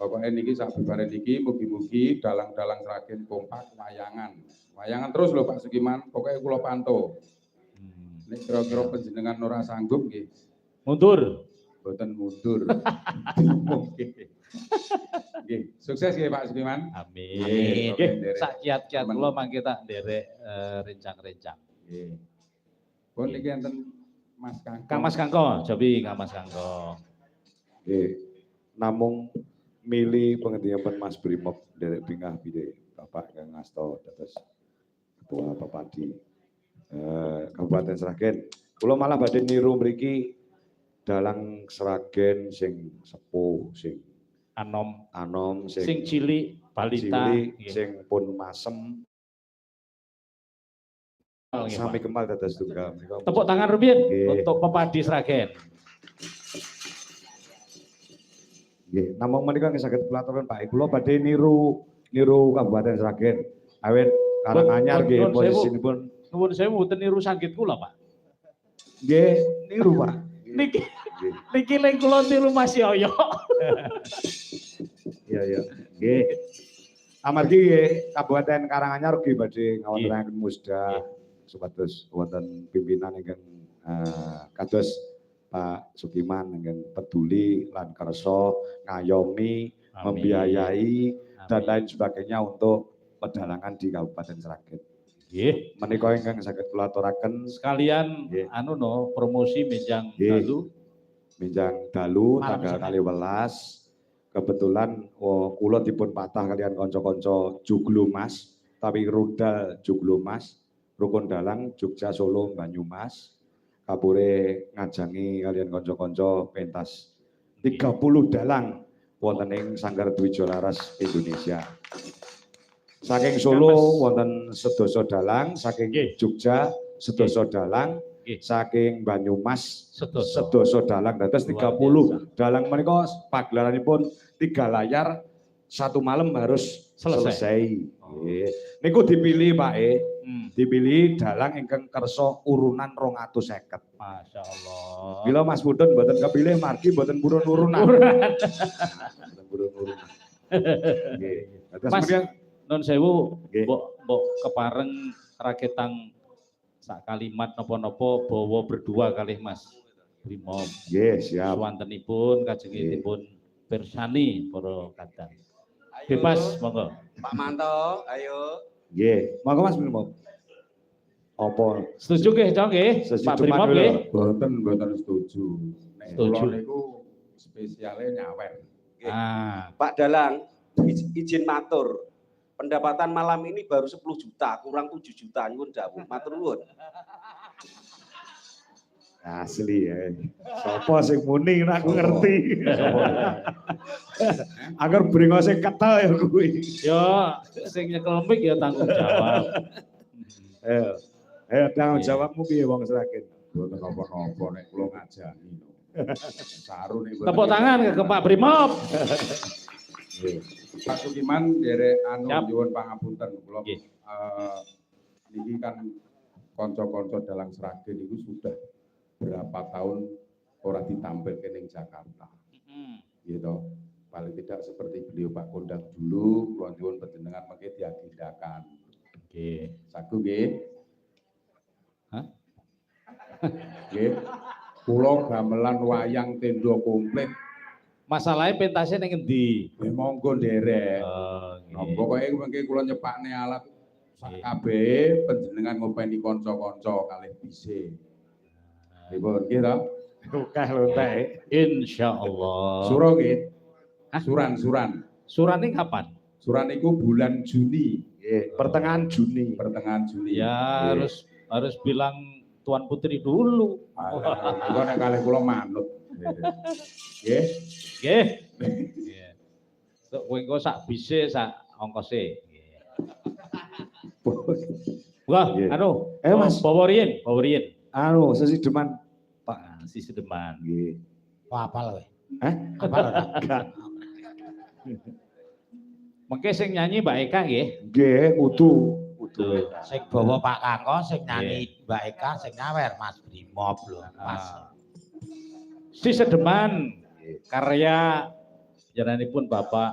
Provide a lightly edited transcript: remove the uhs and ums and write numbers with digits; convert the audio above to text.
Pokoknya niki sabubare niki mugi-mugi dalang-dalang Sragen kompak wayangan. Wayangan terus lho Pak Sukiman, pokoknya kula pantau. Nek kira-kira panjenengan ora sanggup nggih. Mundur. Mboten mundur. Nggih, sukses nggih Pak Sukiman. Amin. Nggih, sak kiat-kiat kula mangke tak nderek rencang-rencang. Nggih. Pun niki enten Mas Kangko. Kang Mas Kangko, Jobi Kang Mas Kangko. Nggih. Namung milih pengendikaipun Mas Brimob derek bingah bilih Bapak Kang Asto dados Ketua Papadi Kabupaten Sragen. Kula malah badhe niru mriki dalang Sragen sing sepuh, sing anom, sing cilik, balita, sing pun masem. Sami kemal dados tunggal. Tepuk tangan rumiyin untuk Papadi Sragen. Nggih, namung menika saged kula aturaken Pak, kula badhe niru Kabupaten Sragen. Awit Karanganyar nggih posisinipun. Nuwun sewu mboten niru sanggit kula, Pak. Nggih, niru Pak. Niki leng kula niru Mas Yoyo. Iya. Nggih. Amargi nggih Kabupaten Karanganyar nggih badhe ngawontenaken musda supados wonten pimpinan ingkang kados Pak Sukiman ingkang peduli lan kersa ngayomi, membiayai dan lain sebagainya untuk pedalangan di Kabupaten Sragen. Nggih, menika ingkang saged kula aturaken sekalian promosi menjang dalu. Menjang dalu tanggal 12. Kebetulan kula dipun patah kalian kanca-kanca Joglo Mas, tapi rudal Joglo Mas, Rukun Dalang Jogja Solo Banyumas. Kapure ngajangi kalian kanca-kanca pentas 30 dalang wonten ing Sanggar Dwija Laras Indonesia. Saking Solo wonten sedasa dalang, saking Jogja sedasa dalang, saking Banyumas sedasa dalang. Dados 30 dalang menika pagelaranipun 3 layar 1 malam harus selesai. Niku dipilih Pak dipilih dalang ingkang kersa urunan 250. Masya Allah. Bila Mas Putun mboten kepilih margi mboten urun-urunan. Mas nun sewu mbok kepareng raketang sak kalimat napa-napa bawa berdua kalih Mas Brimob. Nggih, siap. Suwantenipun kajengipun pirsani para kadang. Bebas monggo. Pak Manto, ayo. Nggih, monggo Mas Brimob. Apa setuju nggih, Cok nggih? Pak Brimob nggih. Mboten setuju. Setuju niku spesiale nyawer. Pak Dalang, izin matur. Pendapatan malam ini baru 10 juta, kurang 7 juta nyuwun dawuh. Matur nuwun. Asli ya. Sapa sing muni aku ngerti. Agar brengose ketel ya kuwi. Yo sing nyekel mic ya tanggung jawab. Ayo tanggung jawabmu piye wong Sragen? Mboten napa-napa nek kula ngajani. Saru nek tepuk tangan ke Pak Brimob. Pak Sukiman derek nyuwun pangapunten kula niki kan kanca-kanca dalang Sragen itu sudah berapa tahun ora ditampilke ning Jakarta. Gitu. Paling tidak seperti beliau Pak Kondang dulu, kula nyuwun panjenengan mengke diagendakan. Nggih. Sagu nggih. Hah? Nggih. Kula gamelan wayang tenda komplit. Masalahnya pentasnya ning endi? Monggo nderek. Nah, pokoke mengke kula nyepakne alat sak kabeh panjenengan ngopeni kanca-kanca kalih bise. Pripun nggih to? Akeh lho Teh. Insyaallah. Sura nggih. Suran. Suran ini kapan? Suran niku bulan Juni. Nggih, pertengahan Juni. Ya harus bilang Tuan Putri dulu. Kok nek kalih kula manut. Nggih. Nggih. Nggih. Sok kowe engko sak bise sak ongkose. Wah, Mas bawa riyen. Sesideman Pak, Sesideman. Nggih. Wah, apal kowe. Apal ora? Mengke sing nyanyi Mbak Eka nggih? Nggih, kudu. Sing bawa Pak Kangko, sing nyanyi Mbak Eka, sing nyawer Mas Brimob lho, Mas. Sesideman karya Panjenenganipun Bapak